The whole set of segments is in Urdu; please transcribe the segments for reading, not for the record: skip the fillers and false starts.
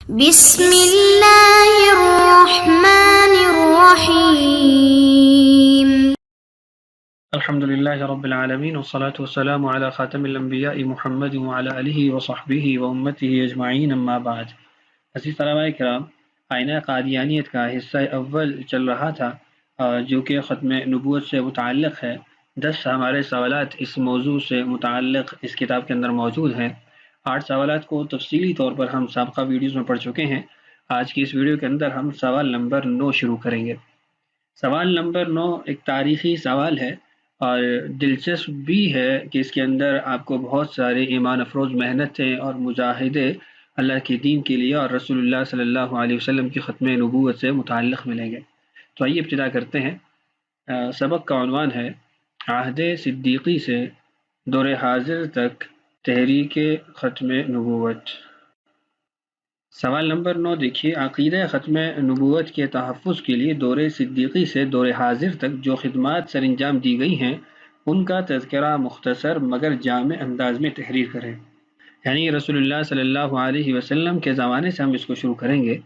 بسم اللہ الرحمن الرحیم الحمد للہ رب العالمین والصلاة والسلام علی خاتم الانبیاء محمد وعلی آلہ وصحبہ وامتہ اجمعین اما بعد۔ عزیز طلباء کرام، آئینہ قادیانیت کا حصہ اول چل رہا تھا جو کہ ختم نبوت سے متعلق ہے۔ 10 ہمارے سوالات اس موضوع سے متعلق اس کتاب کے اندر موجود ہیں۔ 8 سوالات کو تفصیلی طور پر ہم سابقہ ویڈیوز میں پڑھ چکے ہیں۔ آج کی اس ویڈیو کے اندر ہم سوال نمبر 9 شروع کریں گے۔ سوال نمبر 9 ایک تاریخی سوال ہے اور دلچسپ بھی ہے کہ اس کے اندر آپ کو بہت سارے ایمان افروز محنتیں اور مجاہدے اللہ کے دین کے لیے اور رسول اللہ صلی اللہ علیہ وسلم کی ختم نبوت سے متعلق ملیں گے۔ تو آئیے ابتدا کرتے ہیں۔ سبق کا عنوان ہے عہد صدیقی سے دور حاضر تک تحریک ختم نبوت۔ سوال نمبر 9 دیکھیے، عقیدہ ختم نبوت کے تحفظ کے لیے دور صدیقی سے دور حاضر تک جو خدمات سر انجام دی گئی ہیں ان کا تذکرہ مختصر مگر جامع انداز میں تحریر کریں۔ یعنی رسول اللہ صلی اللہ علیہ وسلم کے زمانے سے ہم اس کو شروع کریں گے،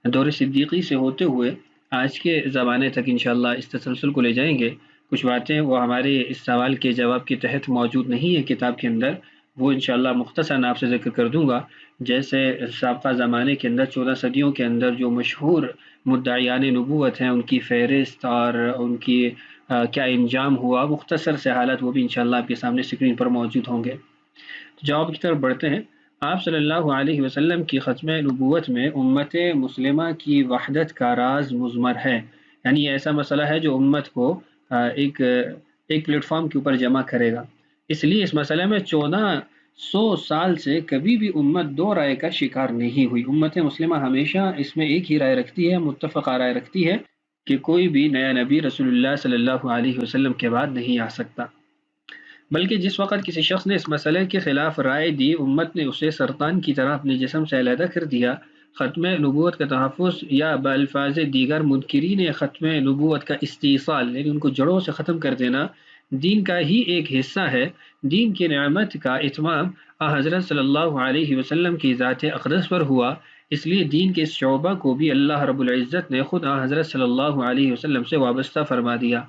دور صدیقی سے ہوتے ہوئے آج کے زمانے تک انشاءاللہ اس تسلسل کو لے جائیں گے۔ کچھ باتیں وہ ہمارے اس سوال کے جواب کے تحت موجود نہیں ہے کتاب کے اندر، وہ انشاءاللہ مختصراً آپ سے ذکر کر دوں گا۔ جیسے سابقہ زمانے کے اندر 14 صدیوں کے اندر جو مشہور مدعیان نبوت ہیں ان کی فہرست اور ان کی کیا انجام ہوا، مختصر سے حالات وہ بھی انشاءاللہ آپ کے سامنے سکرین پر موجود ہوں گے۔ جواب کی طرف بڑھتے ہیں۔ آپ صلی اللہ علیہ وسلم کی ختم نبوت میں امت مسلمہ کی وحدت کا راز مضمر ہے، یعنی ایسا مسئلہ ہے جو امت کو ایک پلیٹ فارم کے اوپر جمع کرے گا۔ اس لیے اس مسئلے میں 1400 سال سے کبھی بھی امت دو رائے کا شکار نہیں ہوئی۔ امت مسلمہ ہمیشہ اس میں ایک ہی رائے رکھتی ہے، متفقہ رائے رکھتی ہے کہ کوئی بھی نیا نبی رسول اللہ صلی اللہ علیہ وسلم کے بعد نہیں آ سکتا، بلکہ جس وقت کسی شخص نے اس مسئلے کے خلاف رائے دی امت نے اسے سرطان کی طرح اپنے جسم سے علیحدہ کر دیا۔ ختم نبوت کا تحفظ یا بالفاظ دیگر منکرین ختم نبوت کا استیصال، یعنی ان کو جڑوں سے ختم کر دینا، دین کا ہی ایک حصہ ہے۔ دین کی نعمت کا اتمام حضرت صلی اللہ علیہ وسلم کی ذات اقدس پر ہوا، اس لیے دین کے اس شعبہ کو بھی اللہ رب العزت نے خود حضرت صلی اللہ علیہ وسلم سے وابستہ فرما دیا،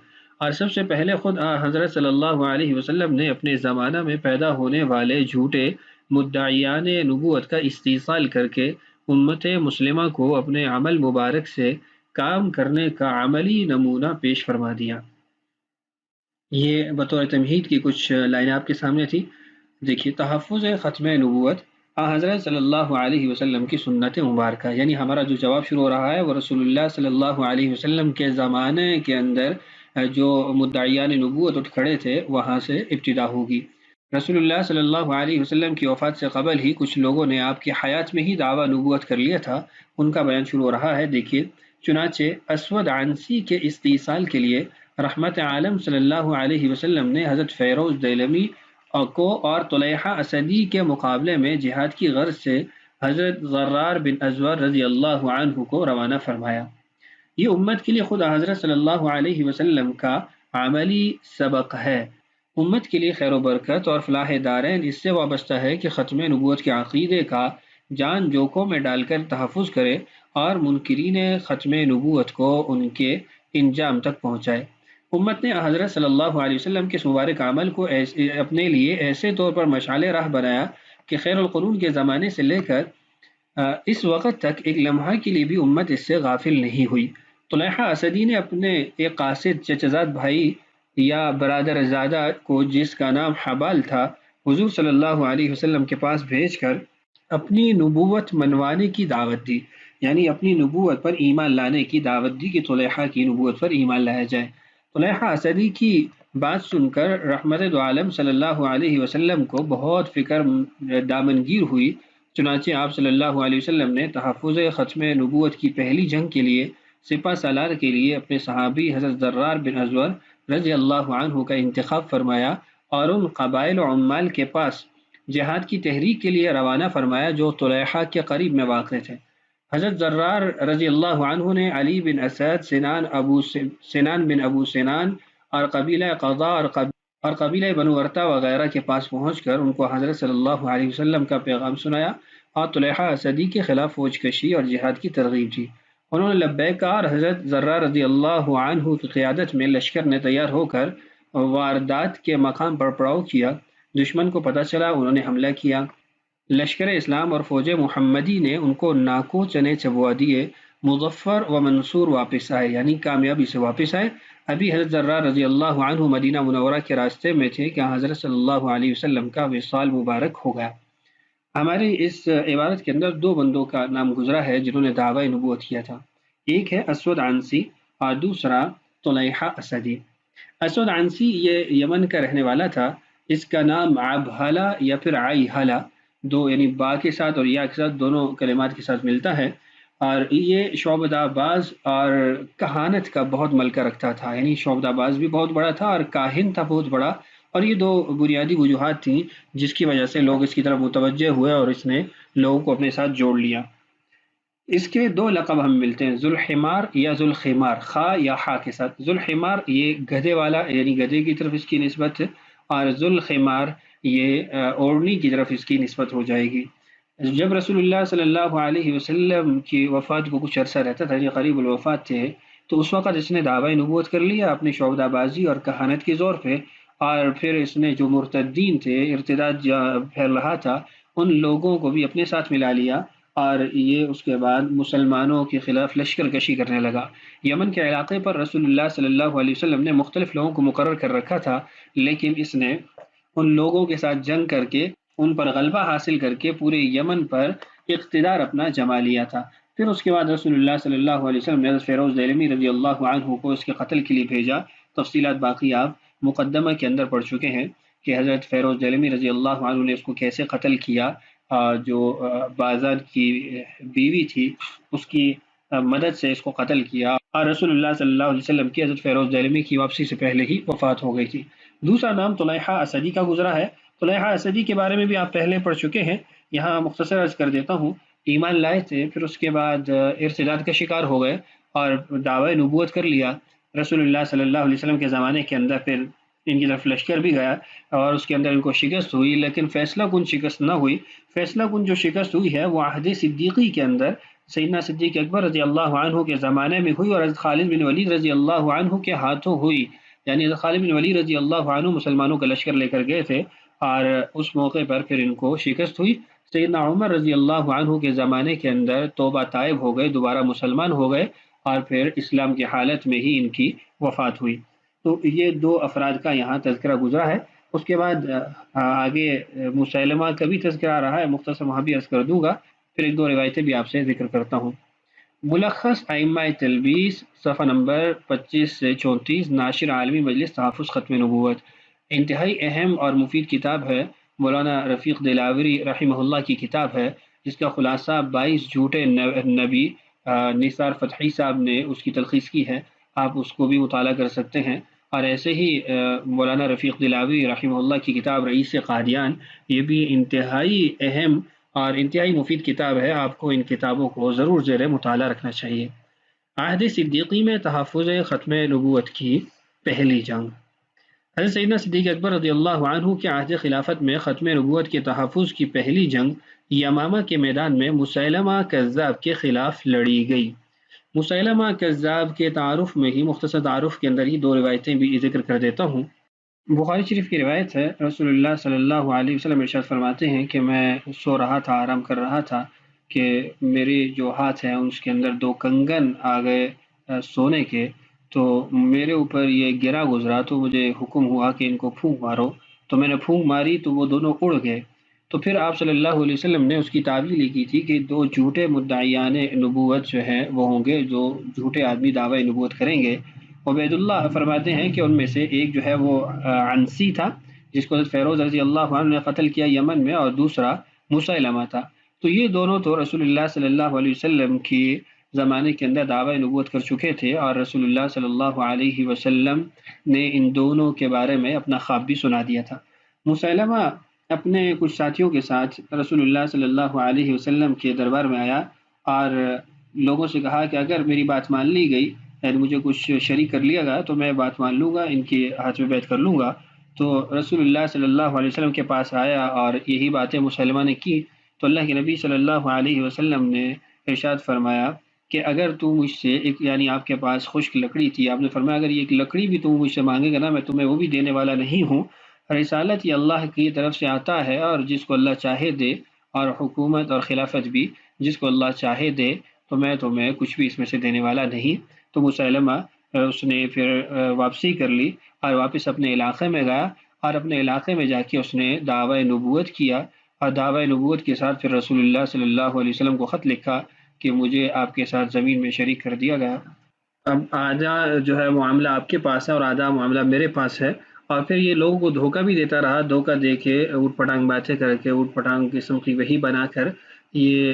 اور سب سے پہلے خود حضرت صلی اللہ علیہ وسلم نے اپنے زمانہ میں پیدا ہونے والے جھوٹے مدعیان نبوت کا استیصال کر کے امت مسلمہ کو اپنے عمل مبارک سے کام کرنے کا عملی نمونہ پیش فرما دیا۔ یہ بطور تمہید کی کچھ لائنیں آپ کے سامنے تھی۔ دیکھیے، تحفظ ختم نبوت حضرت صلی اللہ علیہ وسلم کی سنت مبارکہ، یعنی ہمارا جو جواب شروع ہو رہا ہے وہ رسول اللہ صلی اللہ علیہ وسلم کے زمانے کے اندر جو مدعیان نبوت اٹھ کھڑے تھے وہاں سے ابتدا ہوگی۔ رسول اللہ صلی اللہ علیہ وسلم کی وفات سے قبل ہی کچھ لوگوں نے آپ کی حیات میں ہی دعویٰ نبوت کر لیا تھا، ان کا بیان شروع ہو رہا ہے۔ دیکھیے، چنانچہ اسود عنسی کے استیصال کے لیے رحمت عالم صلی اللہ علیہ وسلم نے حضرت فیروز دیلمی کو اور طلیحہ اسدی کے مقابلے میں جہاد کی غرض سے حضرت ضرار بن ازور رضی اللہ عنہ کو روانہ فرمایا۔ یہ امت کے لیے خود حضرت صلی اللہ علیہ وسلم کا عملی سبق ہے۔ امت کے لیے خیر و برکت اور فلاح دارین اس سے وابستہ ہے کہ ختم نبوت کے عقیدے کا جان جوکوں میں ڈال کر تحفظ کرے اور منکرین ختم نبوت کو ان کے انجام تک پہنچائے۔ امت نے حضرت صلی اللہ علیہ وسلم کے اس مبارک عمل کو اپنے لیے ایسے طور پر مشعل راہ بنایا کہ خیر القرون کے زمانے سے لے کر اس وقت تک ایک لمحہ کے لیے بھی امت اس سے غافل نہیں ہوئی۔ طلیحہ اسدی نے اپنے ایک قاصد چچزاد بھائی یا برادر زادہ کو، جس کا نام حبال تھا، حضور صلی اللہ علیہ وسلم کے پاس بھیج کر اپنی نبوت منوانے کی دعوت دی، یعنی اپنی نبوت پر ایمان لانے کی دعوت دی کہ طلیحہ کی نبوت پر ایمان لایا جائے۔ طلیحہ اسدی کی بات سن کر رحمت دو عالم صلی اللہ علیہ وسلم کو بہت فکر دامنگیر ہوئی، چنانچہ آپ صلی اللہ علیہ وسلم نے تحفظ ختم نبوت کی پہلی جنگ کے لیے سپہ سالار کے لیے اپنے صحابی حضرت ضرار بن ازور رضی اللہ عنہ کا انتخاب فرمایا اور ان قبائل و عمال کے پاس جہاد کی تحریک کے لیے روانہ فرمایا جو طلیحہ کے قریب میں واقع تھے۔ حضرت ضرار رضی اللہ عنہ نے علی بن اسد، سنان بن ابو سنان اور قبیلہ قضا اور قبیلہ بنو ورتا وغیرہ کے پاس پہنچ کر ان کو حضرت صلی اللہ علیہ وسلم کا پیغام سنایا اور طلحہ اسدی کے خلاف فوج کشی اور جہاد کی ترغیب دی۔ انہوں نے لبیک کہا اور حضرت زرہ رضی اللہ عنہ کی قیادت میں لشکر نے تیار ہو کر واردات کے مقام پر پڑاؤ کیا۔ دشمن کو پتہ چلا، انہوں نے حملہ کیا۔ لشکر اسلام اور فوج محمدی نے ان کو ناکو چنے چبوا دیے۔ مظفر و منصور واپس آئے، یعنی کامیابی سے واپس آئے۔ ابھی حضرت زرہ رضی اللہ عنہ مدینہ منورہ کے راستے میں تھے کہ حضرت صلی اللہ علیہ وسلم کا وصال مبارک ہو گیا۔ ہماری اس عبارت کے اندر دو بندوں کا نام گزرا ہے جنہوں نے دعوی نبوت کیا تھا، ایک ہے اسود عنسی اور دوسرا طلحہ اسدی۔ اسود عنسی یہ یمن کا رہنے والا تھا، اس کا نام عبہلہ یا پھر عیہلہ، دو یعنی با کے ساتھ اور یا کے ساتھ دونوں کلمات کے ساتھ ملتا ہے، اور یہ شعبدہ باز اور کہانت کا بہت ملکہ رکھتا تھا، یعنی شعبدہ باز بھی بہت بڑا تھا اور کاہن تھا بہت بڑا، اور یہ دو بنیادی وجوہات تھیں جس کی وجہ سے لوگ اس کی طرف متوجہ ہوئے اور اس نے لوگوں کو اپنے ساتھ جوڑ لیا۔ اس کے دو لقب ہمیں ملتے ہیں، ذوالحمار یا ذوالخمار، خا یا حا کے ساتھ۔ ذوالحمار یہ گدھے والا یعنی گدھے کی طرف اس کی نسبت، اور ذوالخمار یہ اوڑنی کی طرف اس کی نسبت ہو جائے گی۔ جب رسول اللہ صلی اللہ علیہ وسلم کی وفات کو کچھ عرصہ رہتا تھا، یہ قریب الوفات تھے، تو اس وقت اس نے دعوی نبوت کر لیا اپنی شعبدہ بازی اور کہانت کے زور پہ، اور پھر اس نے جو مرتدین تھے، ارتداد پھیل رہا تھا، ان لوگوں کو بھی اپنے ساتھ ملا لیا، اور یہ اس کے بعد مسلمانوں کے خلاف لشکر کشی کرنے لگا۔ یمن کے علاقے پر رسول اللہ صلی اللہ علیہ وسلم نے مختلف لوگوں کو مقرر کر رکھا تھا، لیکن اس نے ان لوگوں کے ساتھ جنگ کر کے ان پر غلبہ حاصل کر کے پورے یمن پر اقتدار اپنا جما لیا تھا۔ پھر اس کے بعد رسول اللہ صلی اللہ علیہ وسلم نے حضرت فیروز دہلوی رضی اللہ عنہ کو اس کے قتل کے لیے بھیجا۔ تفصیلات باقی آپ مقدمہ کے اندر پڑھ چکے ہیں کہ حضرت فیروز دہلوی رضی اللہ عنہ نے اس کو کیسے قتل کیا، جو بازار کی بیوی تھی اس کی مدد سے اس کو قتل کیا، اور رسول اللہ صلی اللہ علیہ وسلم کی حضرت فیروز دہلوی کی واپسی سے پہلے ہی وفات ہو گئی تھی۔ دوسرا نام طلحہ اسدی کا گزرا ہے۔ طلحہ اسدی کے بارے میں بھی آپ پہلے پڑھ چکے ہیں، یہاں مختصر عرض کر دیتا ہوں۔ ایمان لائے تھے، پھر اس کے بعد ارتداد کا شکار ہو گئے اور دعوی نبوت کر لیا۔ رسول اللہ صلی اللہ علیہ وسلم کے زمانے کے اندر پھر ان کی طرف لشکر بھی گیا اور اس کے اندر ان کو شکست ہوئی، لیکن فیصلہ کن شکست نہ ہوئی۔ فیصلہ کن جو شکست ہوئی ہے وہ عہد صدیقی کے اندر سیدنا صدیق اکبر رضی اللہ عنہ کے زمانے میں ہوئی، اور حضرت خالد بن ولید رضی اللہ عنہ کے ہاتھوں ہوئی۔ یعنی حضرت خالد بن ولید رضی اللہ عنہ مسلمانوں کا لشکر لے کر گئے تھے، اور اس موقع پر پھر ان کو شکست ہوئی۔ سیدنا عمر رضی اللہ عنہ کے زمانے کے اندر توبہ طائب ہو گئے، دوبارہ مسلمان ہو گئے، اور پھر اسلام کی حالت میں ہی ان کی وفات ہوئی۔ تو یہ دو افراد کا یہاں تذکرہ گزرا ہے۔ اس کے بعد آگے مسیلمہ کا بھی تذکرہ آ رہا ہے، مختصر وہاں بھی عرض کر دوں گا، پھر ایک دو روایتیں بھی آپ سے ذکر کرتا ہوں۔ ملخص ائمہ تلبیس، صفحہ نمبر 25 سے 34، ناشر عالمی مجلس تحفظ ختم نبوت۔ انتہائی اہم اور مفید کتاب ہے، مولانا رفیق دلاوری رحمہ اللہ کی کتاب ہے، جس کا خلاصہ 22 جھوٹے نبی نثار فتحی صاحب نے اس کی تلخیص کی ہے، آپ اس کو بھی مطالعہ کر سکتے ہیں۔ اور ایسے ہی مولانا رفیق دلاوری رحمہ اللہ کی کتاب رئیس قادیان، یہ بھی انتہائی اہم اور انتہائی مفید کتاب ہے، آپ کو ان کتابوں کو ضرور زیر مطالعہ رکھنا چاہیے۔ عہد صدیقی میں تحفظ ختم نبوت کی پہلی جنگ۔ حضرت سیدنا صدیق اکبر رضی اللہ عنہ کے عہد خلافت میں ختم نبوت کے تحفظ کی پہلی جنگ یمامہ کے میدان میں مسیلمہ کذاب کے خلاف لڑی گئی۔ مسیلمہ کذاب کے تعارف میں ہی، مختصر تعارف کے اندر ہی دو روایتیں بھی ذکر کر دیتا ہوں۔ بخاری شریف کی روایت ہے، رسول اللہ صلی اللہ علیہ وسلم ارشاد فرماتے ہیں کہ میں سو رہا تھا، آرام کر رہا تھا، کہ میرے جو ہاتھ ہیں اس کے اندر دو کنگن آ گئے سونے کے، تو میرے اوپر یہ گرا گزرا، تو مجھے حکم ہوا کہ ان کو پھونک مارو، تو میں نے پھونک ماری تو وہ دونوں اڑ گئے۔ تو پھر آپ صلی اللہ علیہ وسلم نے اس کی تعویل کی تھی کہ دو جھوٹے مدعیان نبوت جو ہیں وہ ہوں گے، جو جھوٹے آدمی دعوی نبوت کریں گے۔ عبید اللہ فرماتے ہیں کہ ان میں سے ایک جو ہے وہ عنسی تھا، جس کو فیروز رضی اللہ عنہ نے قتل کیا یمن میں، اور دوسرا مسیلمہ تھا۔ تو یہ دونوں تو رسول اللہ صلی اللہ علیہ وسلم کی زمانے کے اندر دعوی نبوت کر چکے تھے، اور رسول اللہ صلی اللہ علیہ وسلم نے ان دونوں کے بارے میں اپنا خواب بھی سنا دیا تھا۔ مسیلمہ اپنے کچھ ساتھیوں کے ساتھ رسول اللہ صلی اللہ علیہ وسلم کے دربار میں آیا اور لوگوں سے کہا کہ اگر میری بات مان لی گئی، یعنی مجھے کچھ شریک کر لیا گیا، تو میں بات مان لوں گا، ان کے ہاتھ میں بیعت کر لوں گا۔ تو رسول اللہ صلی اللہ علیہ وسلم کے پاس آیا اور یہی باتیں مسلمہ نے کی، تو اللہ کے نبی صلی اللہ علیہ وسلم نے ارشاد فرمایا کہ اگر تو مجھ سے ایک، یعنی آپ کے پاس خشک لکڑی تھی، آپ نے فرمایا اگر یہ ایک لکڑی بھی تم مجھ سے مانگے گا نا، میں تمہیں وہ بھی دینے والا نہیں ہوں۔ رسالت یہ اللہ کی طرف سے آتا ہے، اور جس کو اللہ چاہے دے، اور حکومت اور خلافت بھی جس کو اللہ چاہے دے، تو میں تمہیں کچھ بھی اس میں سے دینے والا نہیں۔ تو مسلمہ اس نے پھر واپسی کر لی اور واپس اپنے علاقے میں گیا، اور اپنے علاقے میں جا کے اس نے دعوی نبوت کیا، اور دعوی نبوت کے ساتھ پھر رسول اللہ صلی اللہ علیہ وسلم کو خط لکھا کہ مجھے آپ کے ساتھ زمین میں شریک کر دیا گیا۔ اب آدھا جو ہے معاملہ آپ کے پاس ہے اور آدھا معاملہ میرے پاس ہے، اور پھر یہ لوگوں کو دھوکہ بھی دیتا رہا، دھوکہ دے کے اوٹ پٹانگ باتیں کر کے، اوٹ پٹانگ قسم کی وہی بنا کر یہ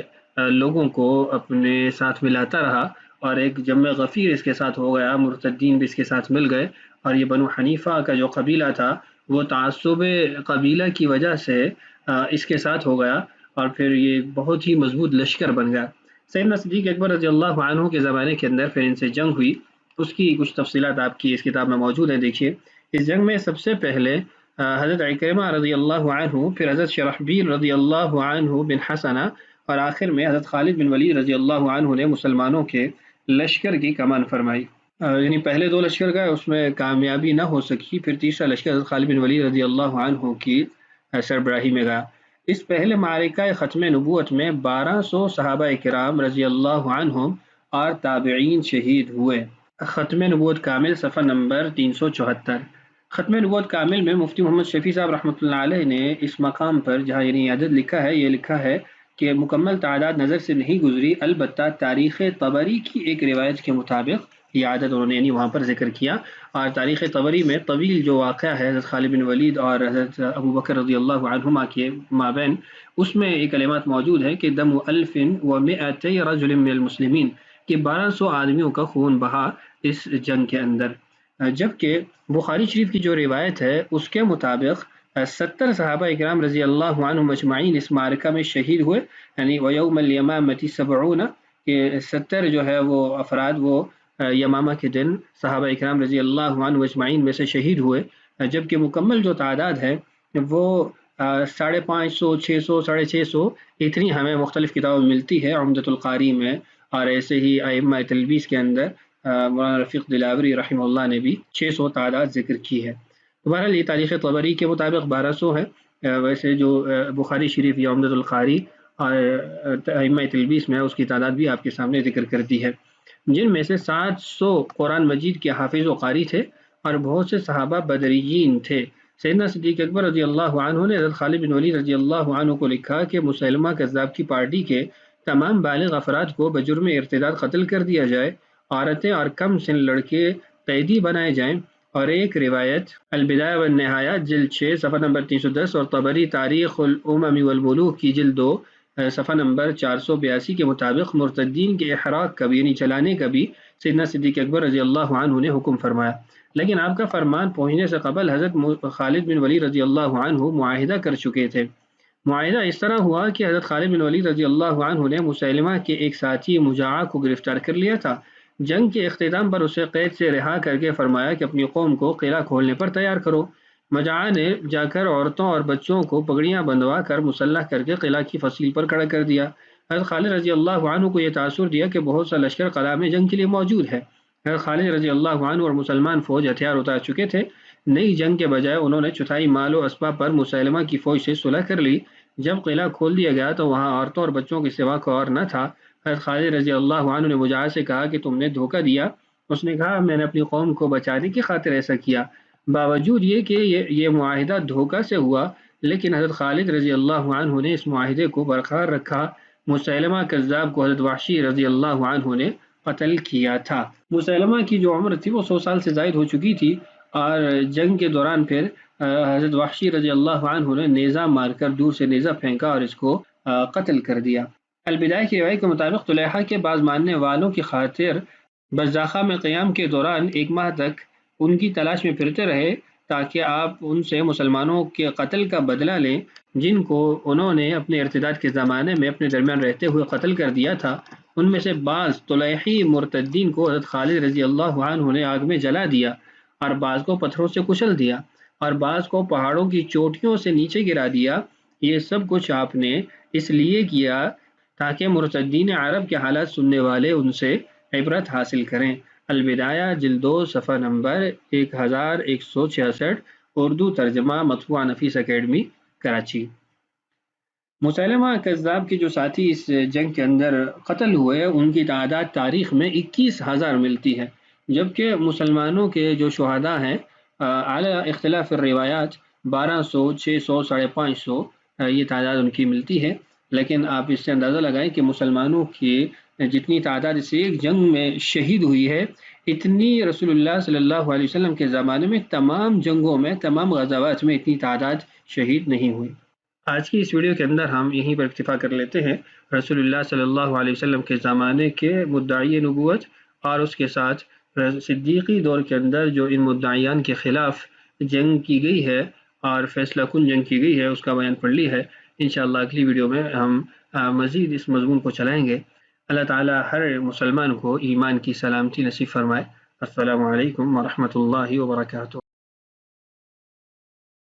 لوگوں کو اپنے ساتھ ملاتا رہا، اور ایک جمع غفیر اس کے ساتھ ہو گیا، مرتدین بھی اس کے ساتھ مل گئے، اور یہ بنو حنیفہ کا جو قبیلہ تھا وہ تعصب قبیلہ کی وجہ سے اس کے ساتھ ہو گیا، اور پھر یہ بہت ہی مضبوط لشکر بن گیا۔ سیدنا صدیق اکبر رضی اللہ عنہ کے زمانے کے اندر پھر ان سے جنگ ہوئی، اس کی کچھ تفصیلات آپ کی اس کتاب میں موجود ہیں، دیکھیے۔ اس جنگ میں سب سے پہلے حضرت عکرمہ رضی اللہ عنہ، پھر حضرت شرحبیل رضی اللہ عنہ بن حسنہ، اور آخر میں حضرت خالد بن ولید رضی اللہ عنہ نے مسلمانوں کے لشکر کی کمان فرمائی۔ یعنی پہلے دو لشکر گئے، اس میں کامیابی نہ ہو سکی، پھر تیسرا لشکر حضرت خالد بن ولید رضی اللہ عنہ کی سربراہی میں گیا۔ اس پہلے معرکہ ختم نبوت میں 1200 صحابہ کرام رضی اللہ عنہم اور تابعین شہید ہوئے۔ ختم نبوت کامل صفحہ نمبر 374۔ ختم نبوت کامل میں مفتی محمد شفیع صاحب رحمۃ اللہ علیہ نے اس مقام پر جہاں یعنی عدد لکھا ہے، یہ لکھا ہے کہ مکمل تعداد نظر سے نہیں گزری، البتہ تاریخ طبری کی ایک روایت کے مطابق یہ عدد انہوں نے یعنی وہاں پر ذکر کیا، اور تاریخ طبری میں طویل جو واقعہ ہے حضرت خالد بن ولید اور حضرت ابو بکر رضی اللہ عنہما کے مابین، اس میں یہ کلمات موجود ہے کہ دم 1200 رجل من المسلمین، کہ 1200 آدمیوں کا خون بہا اس جنگ کے اندر، جبکہ بخاری شریف کی جو روایت ہے اس کے مطابق 70 صحابہ اکرام رضی اللہ عنہم اجمعین اس معرکہ میں شہید ہوئے، یعنی ویوم الیمامۃ 70، کہ 70 جو ہے وہ افراد وہ یمامہ کے دن صحابہ اکرام رضی اللہ عنہ اجمعین میں سے شہید ہوئے، جبکہ مکمل جو تعداد ہے وہ 550، 600، 650 اتنی ہمیں مختلف کتابوں میں ملتی ہے، عمدۃ القاری میں، اور ایسے ہی ائمہ تلبیس کے اندر مولانا رفیق دلاوری رحمہ اللہ نے بھی 600 تعداد ذکر کی ہے۔ بہرحال یہ تاریخ طبری کے مطابق 1200 ہے، ویسے جو بخاری شریف یا عمدۃ القاری اور ائمہ تلبیس میں اس کی تعداد بھی آپ کے سامنے ذکر کر دی ہے، جن میں سے 700 قرآن مجید کے حافظ و قاری تھے، اور بہت سے صحابہ بدریین تھے۔ سیدنا صدیق اکبر رضی اللہ عنہ نے حضرت خالد بن ولید رضی اللہ عنہ کو لکھا کہ مسلمہ کذاب کی پارٹی کے تمام بالغ افراد کو بجرم ارتداد قتل کر دیا جائے، عورتیں اور کم سن لڑکے قیدی بنائے جائیں، اور ایک روایت البدایہ والنہایہ جلد 6 صفحہ نمبر 310 اور طبری تاریخ الامم والملوک کی جلد 2 صفحہ نمبر 482 کے مطابق مرتدین کے احراق کا بھی یعنی چلانے کا بھی سیدنا صدیق اکبر رضی اللہ عنہ نے حکم فرمایا، لیکن آپ کا فرمان پہنچنے سے قبل حضرت خالد بن ولید رضی اللہ عنہ معاہدہ کر چکے تھے۔ معاہدہ اس طرح ہوا کہ حضرت خالد بن ولید رضی اللہ عنہ نے مسیلمہ کے ایک ساتھی مجاع کو گرفتار کر لیا تھا۔ جنگ کے اختتام پر اسے قید سے رہا کر کے فرمایا کہ اپنی قوم کو قلعہ کھولنے پر تیار کرو۔ مجاع نے جا کر عورتوں اور بچوں کو پگڑیاں بندھوا کر مسلح کر کے قلعہ کی فصیل پر کھڑا کر دیا۔ حضرت خالد رضی اللہ عنہ کو یہ تاثر دیا کہ بہت سا لشکر قلعہ میں جنگ کے لیے موجود ہے۔ حضرت خالد رضی اللہ عنہ اور مسلمان فوج ہتھیار اتار چکے تھے، نئی جنگ کے بجائے انہوں نے چوتھائی مال و اسباب پر مسیلمہ کی فوج سے صلح کر لی۔ جب قلعہ کھول دیا گیا تو وہاں عورتوں اور بچوں کے سوا کوئی اور نہ تھا۔ حضرت خالد رضی اللہ عنہ نے مجاع سے کہا کہ تم نے دھوکہ دیا۔ اس نے کہا میں نے اپنی قوم کو بچانے کی خاطر ایسا کیا۔ باوجود یہ کہ یہ معاہدہ دھوکہ سے ہوا، لیکن حضرت خالد رضی اللہ عنہ نے اس معاہدے کو برقرار رکھا۔ مسیلمہ کذاب کو حضرت وحشی رضی اللہ عنہ نے قتل کیا تھا۔ مسیلمہ کی جو عمر تھی وہ 100 سال سے زائد ہو چکی تھی، اور جنگ کے دوران پھر حضرت وحشی رضی اللہ عنہ نے نیزہ مار کر دور سے نیزہ پھینکا اور اس کو قتل کر دیا۔ البدایہ کی روایت کے مطابق طلحہ کے بعض ماننے والوں کی خاطر بزاخہ میں قیام کے دوران 1 ماہ تک ان کی تلاش میں پھرتے رہے تاکہ آپ ان سے مسلمانوں کے قتل کا بدلہ لیں جن کو انہوں نے اپنے ارتداد کے زمانے میں اپنے درمیان رہتے ہوئے قتل کر دیا تھا۔ ان میں سے بعض طلحی مرتدین کو حضرت خالد رضی اللہ عنہ نے آگ میں جلا دیا، اور بعض کو پتھروں سے کچل دیا، اور بعض کو پہاڑوں کی چوٹیوں سے نیچے گرا دیا۔ یہ سب کچھ آپ نے اس لیے کیا تاکہ مرتدین عرب کے حالات سننے والے ان سے عبرت حاصل کریں۔ البدایہ جلد 2 صفحہ نمبر 1166، اردو ترجمہ مطبوعہ نفیس اکیڈمی کراچی۔ مسیلمہ کذاب کے جو ساتھی اس جنگ کے اندر قتل ہوئے ان کی تعداد تاریخ میں 21,000 ملتی ہے، جبکہ مسلمانوں کے جو شہداء ہیں اعلی اختلاف الروایات 1200، 600، 550 یہ تعداد ان کی ملتی ہے۔ لیکن آپ اس سے اندازہ لگائیں کہ مسلمانوں کی جتنی تعداد اس ایک جنگ میں شہید ہوئی ہے، اتنی رسول اللہ صلی اللہ علیہ وسلم کے زمانے میں تمام جنگوں میں، تمام غزوات میں اتنی تعداد شہید نہیں ہوئی۔ آج کی اس ویڈیو کے اندر ہم یہیں پر اکتفا کر لیتے ہیں۔ رسول اللہ صلی اللہ علیہ وسلم کے زمانے کے مدعی نبوت اور اس کے ساتھ صدیقی دور کے اندر جو ان مدعیان کے خلاف جنگ کی گئی ہے اور فیصلہ کن جنگ کی گئی ہے اس کا بیان پڑھ لی ہے۔ انشاءاللہ اگلی ویڈیو میں ہم مزید اس مضمون کو چلائیں گے۔ اللہ تعالی ہر مسلمان کو ایمان کی سلامتی نصیب فرمائے۔ السلام علیکم ورحمۃ اللہ وبرکاتہ۔